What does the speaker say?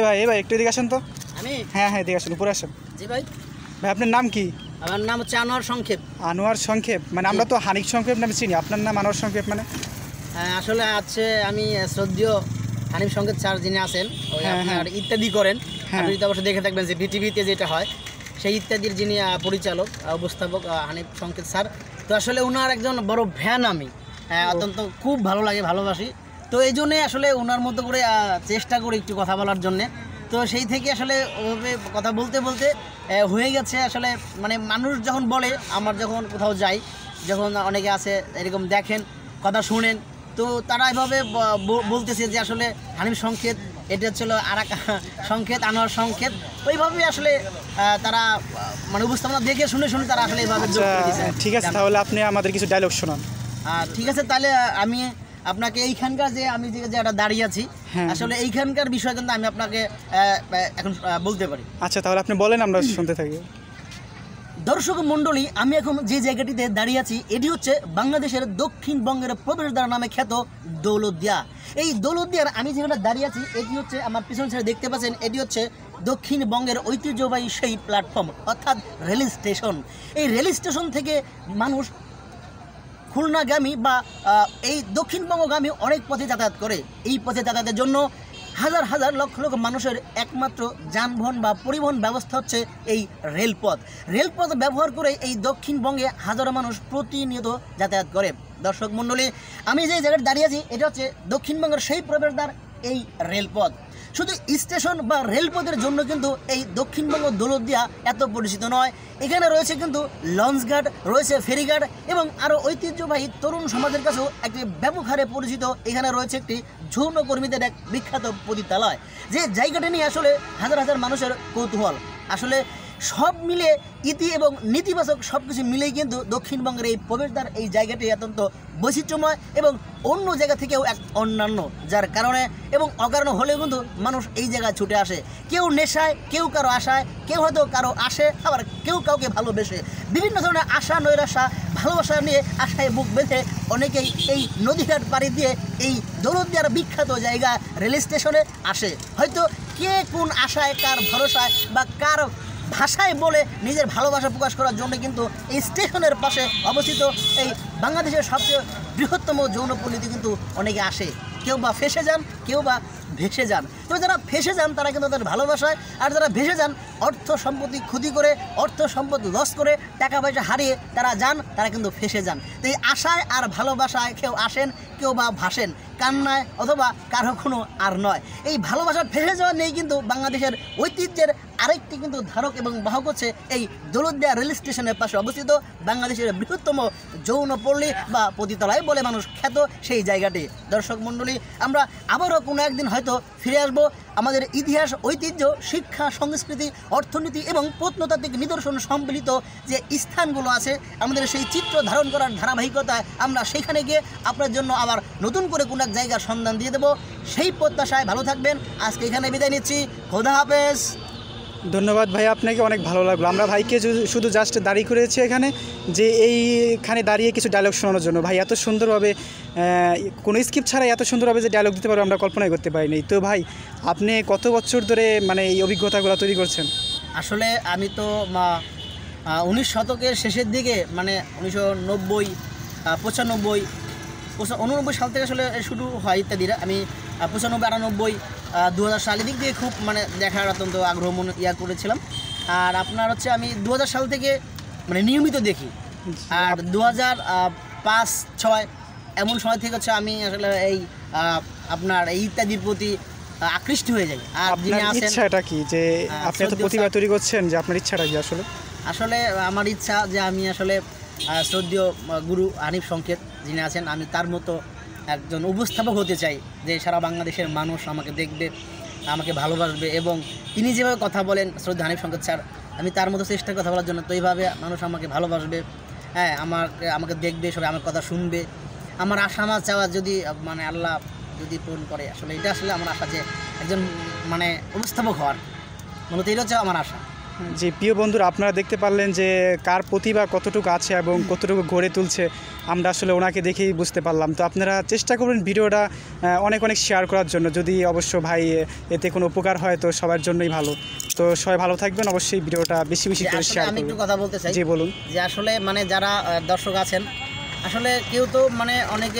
ভাই একটু এদিকে আসেন তো। আমি হ্যাঁ এদিকে আসেন, উপরে আসেন। জি ভাই। ভাই আপনার নাম কি? আমার নাম হচ্ছে আনোয়ার সংক্ষেপ। আনোয়ার সংক্ষেপ মানে আমরা তো হানিফ সংক্ষেপ নামে চিনি, আপনার নাম আনোয়ার সংক্ষেপ মানে? আসলে আছে আমি শ্রদ্ধেয় হানিফ সংকেত স্যার যিনি আছেন ওই আপনার ইত্যাদি করেন, আপনি তো অবশ্যই দেখে থাকবেন যে বিটিভিতে যেটা হয় সেই ইত্যাদির যিনি পরিচালক উপস্থাপক হানিফ সংকেত স্যার। তো আসলে ওনার একজন বড় ফ্যান আমি, অত্যন্ত খুব ভালো লাগে, ভালোবাসি। তো এই জন্যে আসলে ওনার মতো করে চেষ্টা করি একটু কথা বলার জন্যে। তো সেই থেকে আসলে ওভাবে কথা বলতে বলতে হয়ে গেছে। আসলে মানে মানুষ যখন বলে, আমার যখন কোথাও যাই, যখন অনেকে আছে এরকম দেখেন, কথা শুনেন, তো তারা এভাবে বলতেছে যে আসলে হানিফ সংকেত, এটা হচ্ছিল আর এক সংকেত, আনোয়ার সংকেত। ওইভাবে আসলে তারা মানে উপস্থাপনা দেখে শুনে শুনে তারা আসলে এইভাবে। ঠিক আছে, তাহলে আপনি আমাদের কিছু ডায়লগ শোনান। ঠিক আছে, তাহলে আমি আপনাকে এইখানকার যে আমি যে জায়গাটা দাঁড়িয়ে আছি, আসলে এইখানকার বিষয় কিন্তু আমি আপনাকে এখন বলতে পারি। আচ্ছা, তাহলে আপনি বলেন, আমরা শুনতে থাকি। দর্শক মণ্ডলী, আমি এখন যে জায়গাটিতে দাঁড়িয়ে আছি এটি হচ্ছে বাংলাদেশের দক্ষিণবঙ্গের প্রবেশদ্বার নামে খ্যাত দৌলতদিয়া। এই দৌলতদিয়ার আমি যেখানে দাঁড়িয়ে আছি এটি হচ্ছে আমার পিছন সাইডে দেখতে পাচ্ছেন, এটি হচ্ছে দক্ষিণবঙ্গের ঐতিহ্যবাহী সেই প্ল্যাটফর্ম অর্থাৎ রেল স্টেশন। এই রেল স্টেশন থেকে মানুষ খুলনাগামী বা এই দক্ষিণবঙ্গগামী অনেক পথে যাতায়াত করে। এই পথে যাতায়াতের জন্য হাজার হাজার লক্ষ লক্ষ মানুষের একমাত্র যানবাহন বা পরিবহন ব্যবস্থা হচ্ছে এই রেলপথ। রেলপথ ব্যবহার করে এই দক্ষিণবঙ্গে হাজারো মানুষ প্রতিনিয়ত যাতায়াত করে। দর্শক মণ্ডলী, আমি যে জায়গায় দাঁড়িয়ে আছি এটা হচ্ছে দক্ষিণবঙ্গের সেই প্রবেশদ্বার এই রেলপথ। শুধু স্টেশন বা রেলপথের জন্য কিন্তু এই দক্ষিণবঙ্গ দৌলতদিয়া এত পরিচিত নয়। এখানে রয়েছে কিন্তু লঞ্চঘাট, রয়েছে ফেরিঘাট এবং আরও ঐতিহ্যবাহী তরুণ সমাজের কাছেও একটি ব্যাপক হারে পরিচিত এখানে রয়েছে একটি যৌনকর্মীদের এক বিখ্যাত পতিতালয়, যে জায়গাটা নিয়ে আসলে হাজার হাজার মানুষের কৌতূহল। আসলে সব মিলে ইতি এবং নেতিবাচক সব কিছু মিলেই কিন্তু দক্ষিণবঙ্গের এই প্রবেশদ্বার এই জায়গাটি অত্যন্ত বৈচিত্র্যময় এবং অন্য জায়গা থেকেও এক অন্যান্য, যার কারণে এবং অকারণে হলেও কিন্তু মানুষ এই জায়গায় ছুটে আসে। কেউ নেশায়, কেউ কারো আশায়, কেউ হয়তো কারো আসে, আবার কেউ কাউকে ভালোবেসে। বিভিন্ন ধরনের আশা নৈরাশা ভালোবাসা নিয়ে আশায় বুক বেঁধে অনেকেই এই নদীঘাট পাড়ি দিয়ে এই দৌলতদিয়ার বিখ্যাত জায়গা রেল স্টেশনে আসে। হয়তো কে কোন আশায়, কার ভরসায় বা কার ভাষায় বলে নিজের ভালোবাসা প্রকাশ করার জন্য কিন্তু এই স্টেশনের পাশে অবস্থিত এই বাংলাদেশের সবচেয়ে বৃহত্তম যৌনপল্লীতে কিন্তু অনেকে আসে। কেউ বা ফেসে যান, কেউ বা ভেসে যান। তবে যারা ফেসে যান তারা কিন্তু তাদের ভালোবাসায়, আর যারা ভেসে যান অর্থ সম্পত্তি ক্ষতি করে, অর্থ সম্পদ লস করে, টাকা পয়সা হারিয়ে তারা যান, তারা কিন্তু ফেসে যান। তো এই আশায় আর ভালোবাসায় কেউ আসেন, কেউ বা ভাসেন, কান্নায় অথবা কারো কোনো আর নয়। এই ভালোবাসার ফেসে যাওয়া নেই কিন্তু বাংলাদেশের ঐতিহ্যের আরেকটি কিন্তু ধারক এবং বাহক হচ্ছে এই দৌলতদিয়া রেল স্টেশনের পাশে অবস্থিত বাংলাদেশের বৃহত্তম যৌনপল্লী বা পতিতালয় বলে মানুষ খ্যাত সেই জায়গাটি। দর্শক মণ্ডলী, আমরা আবারও কোনো একদিন হয়তো ফিরে আসব আমাদের ইতিহাস, ঐতিহ্য, শিক্ষা, সংস্কৃতি, অর্থনীতি এবং প্রত্নতাত্ত্বিক নিদর্শন সম্মিলিত যে স্থানগুলো আছে, আমাদের সেই চিত্র ধারণ করার ধারাবাহিকতায় আমরা সেখানে গিয়ে আপনার জন্য আবার নতুন করে কোনো এক জায়গার সন্ধান দিয়ে দেবো। সেই প্রত্যাশায় ভালো থাকবেন। আজকে এখানে বিদায় নিচ্ছি। খোদা হাফেজ। ধন্যবাদ ভাই, আপনাকে অনেক ভালো লাগলো। আমরা ভাইকে শুধু জাস্ট দাঁড়িয়ে করেছি এখানে যে এইখানে দাঁড়িয়ে কিছু ডায়লগ শোনানোর জন্য। ভাই এত সুন্দরভাবে কোনো স্কিপ ছাড়াই এত সুন্দরভাবে যে ডায়লগ দিতে পারবো আমরা কল্পনাই করতে পারিনি। তো ভাই, আপনি কত বছর ধরে মানে এই অভিজ্ঞতাগুলো তৈরি করছেন? আসলে আমি তো 19 শতকের শেষের দিকে মানে 1990, 95, 89 সাল থেকে আসলে শুরু হয় ইত্যাদিরা। আমি 95, 98, 2000 সালের দিক দিয়ে খুব মানে দেখার অত্যন্ত আগ্রহ মনে করেছিলাম। আর আপনার হচ্ছে আমি 2000 সাল থেকে মানে নিয়মিত দেখি। আর 2005-06 এমন সময় থেকে হচ্ছে আমি আসলে এই আপনার এই ইত্যাদির প্রতি আকৃষ্ট হয়ে যাই। আর আপনার ইচ্ছাটা কি যে আপনি এত প্রতিভা তৈরি করছেন, যে আপনার ইচ্ছাটা কি? আসলে আমার ইচ্ছা যে আমি আসলে শ্রদ্ধেয় গুরু হানিফ সংকেত যিনি আছেন, আমি তার মতো একজন উপস্থাপক হতে চাই, যে সারা বাংলাদেশের মানুষ আমাকে দেখবে, আমাকে ভালোবাসবে এবং তিনি যেভাবে কথা বলেন শ্রদ্ধেয় হানিফ সংকেত স্যার, আমি তার মতো চেষ্টা কথা বলার জন্য। তো এইভাবে মানুষ আমাকে ভালোবাসবে, হ্যাঁ, আমাকে দেখবে, সবাই আমার কথা শুনবে। আমার আশা, আমার চাওয়া যদি মানে আল্লাহ যদি পূরণ করে, আসলে এটা আসলে আমার আশা যে একজন মানে উপস্থাপক হওয়ার, মূলত এটা হচ্ছে আমার আশা। যে প্রিয় বন্ধুরা, আপনারা দেখতে পারলেন যে কার প্রতিভা কতটুকু আছে এবং কতটুকু গড়ে তুলছে, আমরা আসলে ওনাকে দেখেই বুঝতে পারলাম। তো আপনারা চেষ্টা করবেন ভিডিওটা অনেক অনেক শেয়ার করার জন্য, যদি অবশ্য ভাই এতে কোনো উপকার হয় তো সবার জন্যই ভালো। তো সবাই ভালো থাকবেন, অবশ্যই ভিডিওটা বেশি বেশি করে আসলে শেয়ার আমি একটু করবেন। কথা বলতে চাই জি বলুন। যে আসলে মানে যারা দর্শক আছেন, আসলে কেউ তো মানে অনেকে